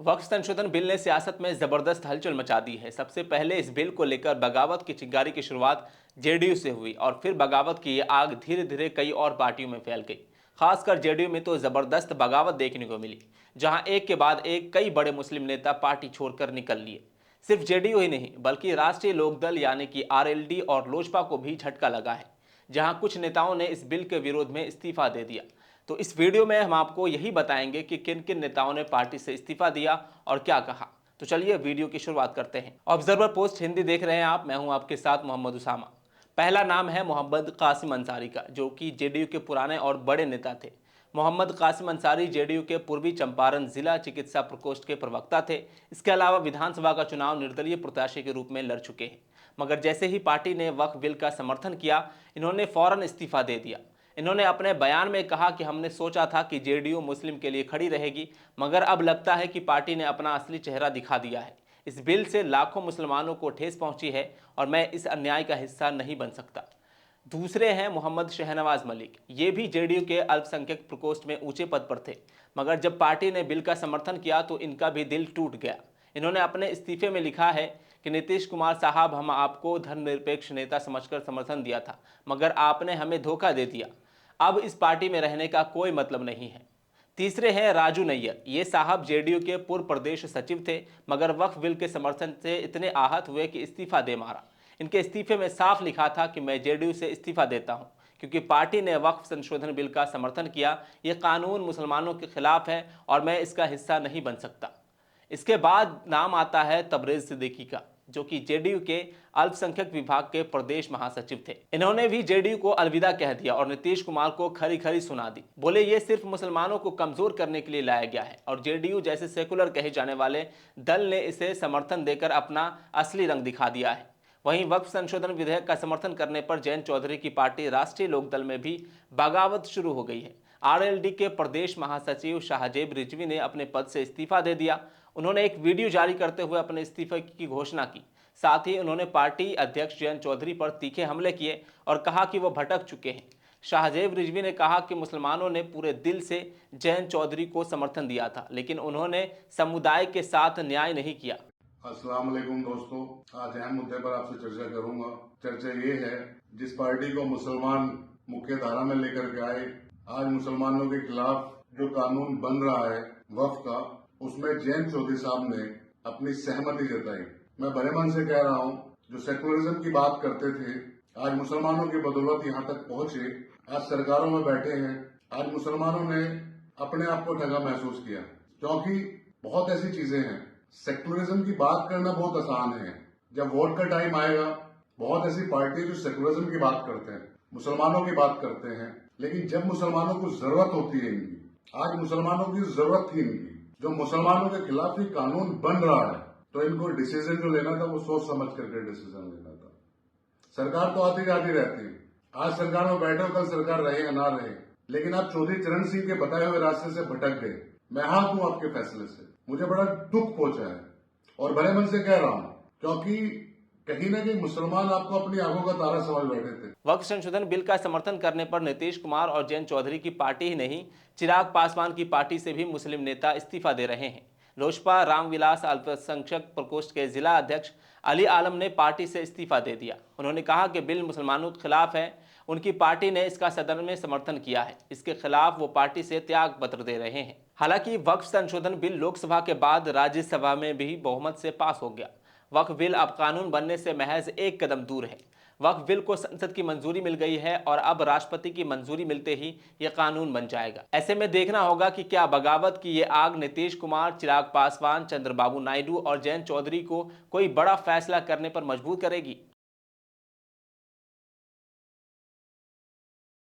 वक्फ संशोधन बिल ने सियासत में जबरदस्त हलचल मचा दी है। सबसे पहले इस बिल को लेकर बगावत की चिंगारी की शुरुआत जेडीयू से हुई और फिर बगावत की ये आग धीरे धीरे कई और पार्टियों में फैल गई। खासकर जेडीयू में तो जबरदस्त बगावत देखने को मिली, जहां एक के बाद एक कई बड़े मुस्लिम नेता पार्टी छोड़कर निकल लिए। सिर्फ जेडीयू ही नहीं बल्कि राष्ट्रीय लोकदल यानी कि आरएलडी और लोजपा को भी झटका लगा है, जहां कुछ नेताओं ने इस बिल के विरोध में इस्तीफा दे दिया। तो इस वीडियो में हम आपको यही बताएंगे कि किन किन नेताओं ने पार्टी से इस्तीफा दिया और क्या कहा। तो चलिए वीडियो की शुरुआत करते हैं। ऑब्जर्वर पोस्ट हिंदी देख रहे हैं आप, मैं हूं आपके साथ मोहम्मद उसामा। पहला नाम है मोहम्मद कासिम अंसारी का, जो कि जेडीयू के पुराने और बड़े नेता थे। मोहम्मद कासिम अंसारी जेडीयू के पूर्वी चंपारण जिला चिकित्सा प्रकोष्ठ के प्रवक्ता थे। इसके अलावा विधानसभा का चुनाव निर्दलीय प्रत्याशी के रूप में लड़ चुके हैं। मगर जैसे ही पार्टी ने वक्फ बिल का समर्थन किया, इन्होंने फौरन इस्तीफा दे दिया। इन्होंने अपने बयान में कहा कि हमने सोचा था कि जेडीयू मुस्लिम के लिए खड़ी रहेगी, मगर अब लगता है कि पार्टी ने अपना असली चेहरा दिखा दिया है। इस बिल से लाखों मुसलमानों को ठेस पहुंची है और मैं इस अन्याय का हिस्सा नहीं बन सकता। दूसरे हैं मोहम्मद शहनवाज मलिक। ये भी जेडीयू के अल्पसंख्यक प्रकोष्ठ में ऊंचे पद पर थे, मगर जब पार्टी ने बिल का समर्थन किया तो इनका भी दिल टूट गया। इन्होंने अपने इस्तीफे में लिखा है कि नीतीश कुमार साहब, हम आपको धर्मनिरपेक्ष नेता समझकर समर्थन दिया था, मगर आपने हमें धोखा दे दिया। अब इस पार्टी में रहने का कोई मतलब नहीं है। तीसरे हैं राजू नैयर। ये साहब जेडीयू के पूर्व प्रदेश सचिव थे, मगर वक्फ बिल के समर्थन से इतने आहत हुए कि इस्तीफा दे मारा। इनके इस्तीफे में साफ लिखा था कि मैं जेडीयू से इस्तीफा देता हूं, क्योंकि पार्टी ने वक्फ संशोधन बिल का समर्थन किया। यह कानून मुसलमानों के खिलाफ है और मैं इसका हिस्सा नहीं बन सकता। इसके बाद नाम आता है तबरेज सिद्दीकी का, जो कि जेडीयू के अल्पसंख्यक विभाग के प्रदेश महासचिव थे। इन्होंने भी जेडीयू को अलविदा कह दिया और नीतीश कुमार को खरी खरी सुना दी। बोले ये सिर्फ मुसलमानों को कमजोर करने के लिए लाया गया है और जेडीयू जैसे सेकुलर कहे जाने वाले दल ने इसे समर्थन देकर अपना असली रंग दिखा दिया है। वहीं वक्फ संशोधन विधेयक का समर्थन करने पर जयंत चौधरी की पार्टी राष्ट्रीय लोकदल में भी बगावत शुरू हो गई है। आरएलडी के प्रदेश महासचिव शाहजेब रिजवी ने अपने पद से इस्तीफा दे दिया। उन्होंने एक वीडियो जारी करते हुए अपने इस्तीफे की घोषणा की। साथ ही उन्होंने पार्टी अध्यक्ष जयंत चौधरी पर तीखे हमले किए और कहा कि वो भटक चुके हैं। शाहजेब रिजवी ने कहा कि मुसलमानों ने पूरे दिल से जयंत चौधरी को समर्थन दिया था, लेकिन उन्होंने समुदाय के साथ न्याय नहीं किया। अस्सलाम वालेकुम दोस्तों, आज अहम मुद्दे पर आपसे चर्चा करूंगा। चर्चा ये है, जिस पार्टी को मुसलमान मुख्य धारा में लेकर के आए, आज मुसलमानों के खिलाफ जो कानून बन रहा है वक्फ का, उसमें जयंत चौधरी साहब ने अपनी सहमति जताई। मैं बड़े मन से कह रहा हूं, जो सेकुलरिज्म की बात करते थे, आज मुसलमानों की बदौलत यहाँ तक पहुंचे, आज सरकारों में बैठे हैं। आज मुसलमानों ने अपने आप को ठगा महसूस किया, क्योंकि बहुत ऐसी चीजें हैं। सेकुलरिज्म की बात करना बहुत आसान है, जब वोट का टाइम आएगा बहुत ऐसी पार्टी जो सेकुलरिज्म की बात करते हैं, मुसलमानों की बात करते हैं, लेकिन जब मुसलमानों को जरूरत होती है इनकी, आज मुसलमानों की जरूरत थी इनकी, जो मुसलमानों के खिलाफ ही कानून बन रहा है, तो इनको डिसीजन जो लेना था वो सोच समझ करके डिसीजन लेना था। सरकार तो आती जाती रहती है, आज सरकार में बैठे हो, कल सरकार रहे या ना रहे, लेकिन आप चौधरी चरण सिंह के बताए हुए रास्ते से भटक गए। मैं हाथ हूं आपके फैसले से, मुझे बड़ा दुख पहुंचा है और बड़े मन से कह रहा हूं, क्योंकि कहीं ना कहीं मुसलमान आपको अपनी आंखों का तारा समझ बैठे थे। वक्फ संशोधन बिल का समर्थन करने पर नीतीश कुमार और जयंत चौधरी की पार्टी ही नहीं, चिराग पासवान की पार्टी से भी मुस्लिम नेता इस्तीफा दे रहे हैं। लोजपा रामविलास अल्पसंख्यक प्रकोष्ठ के जिला अध्यक्ष अली आलम ने पार्टी से इस्तीफा दे दिया। उन्होंने कहा कि बिल मुसलमानों के खिलाफ है। उनकी पार्टी ने इसका सदन में समर्थन किया है, इसके खिलाफ वो पार्टी से त्याग पत्र दे रहे हैं। हालांकि वक्फ संशोधन बिल लोकसभा के बाद राज्यसभा में भी बहुमत से पास हो गया। वक्फ बिल अब कानून बनने से महज एक कदम दूर है। वक्फ बिल को संसद की मंजूरी मिल गई है और अब राष्ट्रपति की मंजूरी मिलते ही यह कानून बन जाएगा। ऐसे में देखना होगा कि क्या बगावत की ये आग नीतीश कुमार, चिराग पासवान, चंद्रबाबू नायडू और जयंत चौधरी को कोई बड़ा फैसला करने पर मजबूर करेगी।